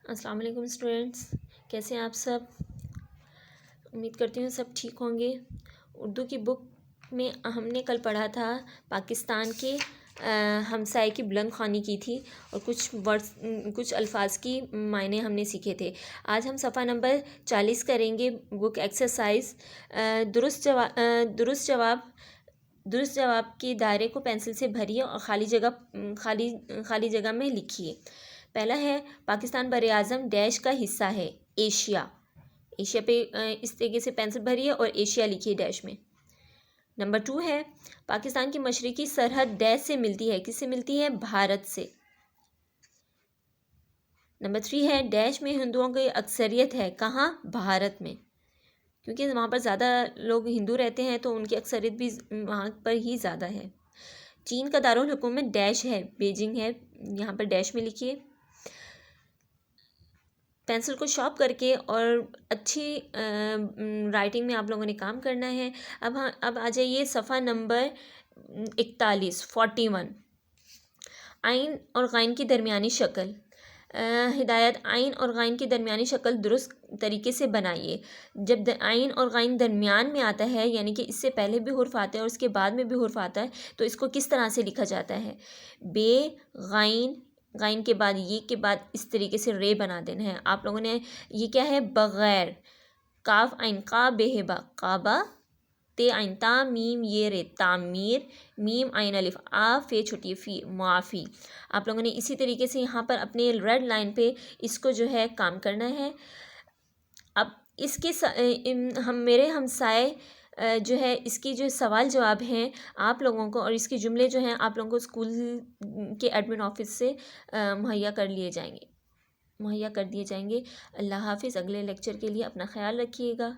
السلام علیکم اسٹوڈینٹس، کیسے ہیں آپ سب؟ امید کرتی ہوں سب ٹھیک ہوں گے۔ اردو کی بک میں ہم نے کل پڑھا تھا پاکستان کے ہمسائے کی بلند خوانی کی تھی اور کچھ الفاظ کی معنی ہم نے سیکھے تھے۔ آج ہم صفحہ نمبر 40 کریں گے، بک ایکسرسائز۔ درست جواب کے دائرے کو پینسل سے بھریے اور خالی جگہ میں لکھیے۔ پہلا ہے پاکستان براعظم ڈیش کا حصہ ہے؟ ایشیا پہ اس طریقے سے پینسل بھریے اور ایشیا لکھیے ڈیش میں۔ نمبر 2 ہے پاکستان کی مشرقی سرحد ڈیش سے ملتی ہے؟ کس سے ملتی ہے؟ بھارت سے۔ نمبر 3 ہے ڈیش میں ہندوؤں کی اکثریت ہے؟ کہاں؟ بھارت میں، کیونکہ وہاں پر زیادہ لوگ ہندو رہتے ہیں تو ان کی اکثریت بھی وہاں پر ہی زیادہ ہے۔ چین کا دارالحکومت ڈیش ہے؟ بیجنگ ہے، یہاں پر ڈیش میں لکھیے۔ پینسل کو شارپ کر کے اور اچھی رائٹنگ میں آپ لوگوں نے کام کرنا ہے۔ اب آ جائیے صفحہ نمبر 41 عین اور غین کی درمیانی شکل۔ ہدایت: عین اور غین کی درمیانی شکل درست طریقے سے بنائیے۔ جب عین اور غین درمیان میں آتا ہے، یعنی کہ اس سے پہلے بھی حرف آتا ہے اور اس کے بعد میں بھی حرف آتا ہے، تو اس کو کس طرح سے لکھا جاتا ہے؟ بے غین کے بعد یہ کے بعد اس طریقے سے رے بنا دینا ہے۔ آپ لوگوں نے یہ کیا ہے؟ بغیر۔ کاف عین قا بے با قابا، تے عین تا میم یہ رے تعمیر، میم عین الف آ فے چھوٹی فی معافی۔ آپ لوگوں نے اسی طریقے سے یہاں پر اپنے ریڈ لائن پہ اس کو جو ہے کام کرنا ہے۔ اب اس کے میرے ہمسائے جو ہے اس کی جو سوال جواب ہیں آپ لوگوں کو، اور اس کے جملے جو ہیں آپ لوگوں کو اسکول کے ایڈمن آفس سے مہیا کر دیے جائیں گے۔ اللہ حافظ۔ اگلے لیکچر کے لیے اپنا خیال رکھیے گا۔